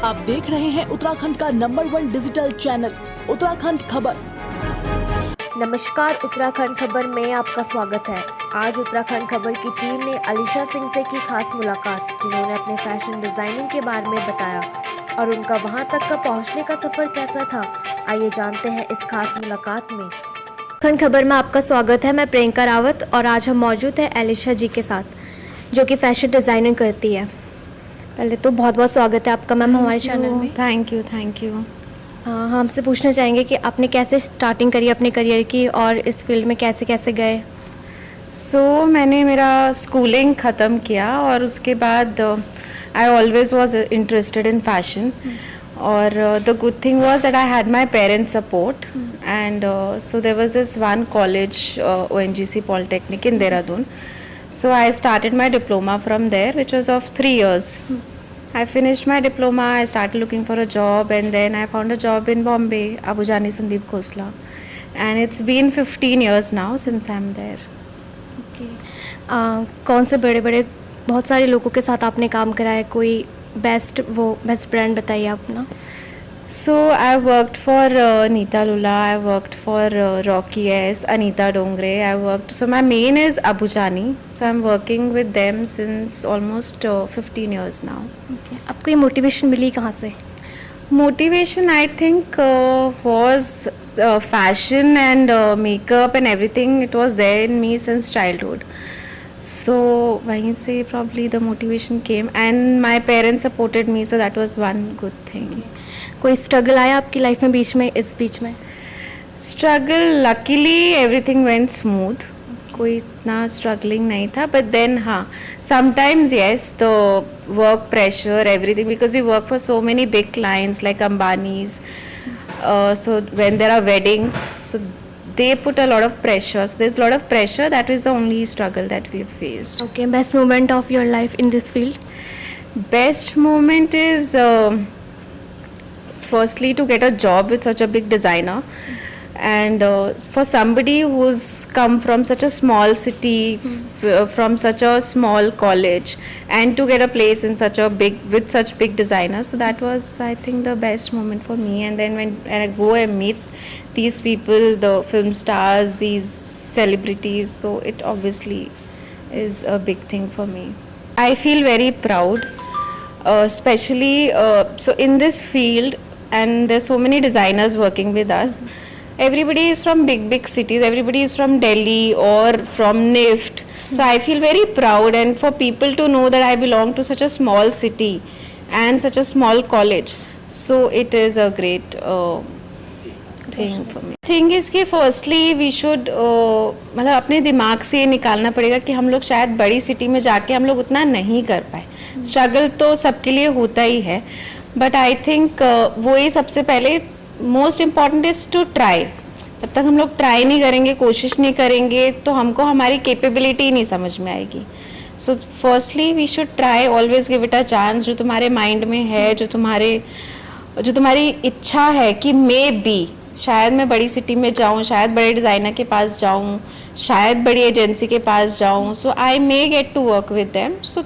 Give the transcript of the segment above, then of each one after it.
आप देख रहे हैं उत्तराखंड का नंबर 1 डिजिटल चैनल उत्तराखंड खबर। नमस्कार, उत्तराखंड खबर में आपका स्वागत है। आज उत्तराखंड खबर की टीम ने अलीशा सिंह से की खास मुलाकात, जिन्होंने अपने फैशन डिजाइनिंग के बारे में बताया और उनका वहां तक का पहुंचने का सफर कैसा था। आइए जानते हैं इस खास मुलाकात में। उत्तराखंड खबर में आपका स्वागत है। मैं प्रियंका रावत और आज हम मौजूद हैं अलीशा जी के साथ, जो कि फैशन डिज़ाइनिंग करती है। पहले तो बहुत बहुत स्वागत है आपका मैम हमारे चैनल में। Thank you. हम आपसे पूछना चाहेंगे कि आपने कैसे स्टार्टिंग करी अपने करियर की और इस फील्ड में कैसे कैसे गए। मैंने मेरा स्कूलिंग ख़त्म किया और उसके बाद I always was interested in fashion और the good thing was that I had my parents support and so there was this one college ONGC Polytechnic in Dehradun. So I started my diploma from there, which was of 3 years. I finished my diploma, I started looking for a job and then I found a job in Bombay, Abujani Sandeep Khosla. And it's been 15 years now since I'm there. कौन से बड़े बड़े बहुत सारे लोगों के साथ आपने काम करा है, कोई बेस्ट ब्रांड बताइए अपना। So I worked for Neeta Lula, I worked for Rocky S, Anita Dongre, so my main is Abujani, so I'm working with them since almost 15 years now. आपको ये मोटिवेशन मिली कहाँ से? Motivation I think was fashion and makeup and everything, it was there in me since childhood. So वहीं से probably the motivation came and my parents supported me, so that was one good thing. कोई struggle आया आपकी life में इस बीच में? Struggle luckily everything went smooth, कोई इतना स्ट्रगलिंग नहीं था, बट देन हाँ sometimes yes the work pressure everything, because we work for so many big clients like Ambanis, so when there are weddings so they put a lot of pressure, so there's a lot of pressure. That is the only struggle that we've faced. Okay, best moment of your life in this field? Best moment is firstly to get a job with such a big designer, and for somebody who's come from such a small city, from such a small college, and to get a place in such a big, with such big designers, so that was I think the best moment for me. And then when I go and meet these people, the film stars, these celebrities, so it obviously is a big thing for me. I feel very proud, especially so in this field, and there's so many designers working with us. Everybody is from big cities, everybody is from Delhi or from NIFT, so I feel very proud, and for people to know that I belong to such a small city and such a small college, so it is a great thing for me. Thing is कि firstly we should मतलब अपने दिमाग से ये निकालना पड़ेगा कि हम लोग शायद बड़ी सिटी में जाके हम लोग उतना नहीं कर पाए। स्ट्रगल तो सबके लिए होता ही है, बट आई थिंक वो ही सबसे पहले most important is to try. जब तक हम लोग ट्राई नहीं करेंगे, कोशिश नहीं करेंगे, तो हमको हमारी कैपेबिलिटी नहीं समझ में आएगी। So firstly we should try, always give it a chance. जो तुम्हारे माइंड में है, जो तुम्हारी इच्छा है कि मे बी शायद मैं बड़ी सिटी में जाऊँ, शायद बड़े डिज़ाइनर के पास जाऊँ, शायद बड़ी एजेंसी के पास जाऊँ, so I may get to work with them. So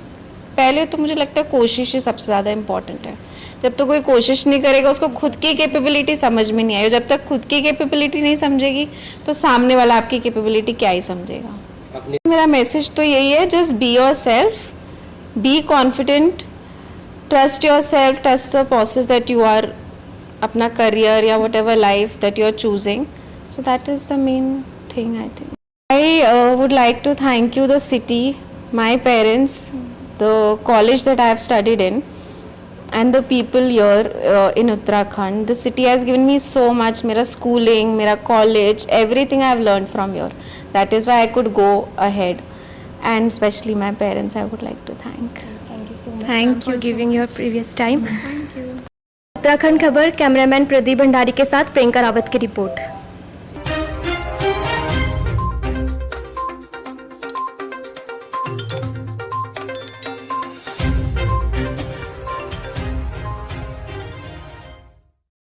पहले तो मुझे लगता है कोशिश ही सबसे ज़्यादा इम्पॉर्टेंट है। जब तो कोई कोशिश नहीं करेगा, उसको खुद की कैपेबिलिटी समझ में नहीं आई, जब तक खुद की कैपेबिलिटी नहीं समझेगी तो सामने वाला आपकी कैपेबिलिटी क्या ही समझेगा। मेरा मैसेज तो यही है, just be yourself, be confident, trust yourself, trust the process that you are, अपना करियर या whatever life that you are choosing, so that is the main thing I think. I would like to thank you the city, my parents, the college that I have studied in, and the people here in Uttarakhand. The city has given me so much. Mera schooling, mera college, everything I have learned from here. That is why I could go ahead, and especially my parents I would like to thank. Thank you so much. Thank you giving your previous time. Thank you. Uttarakhand खबर cameraman Pradeep Bhandari के साथ प्रियंका रावत की report.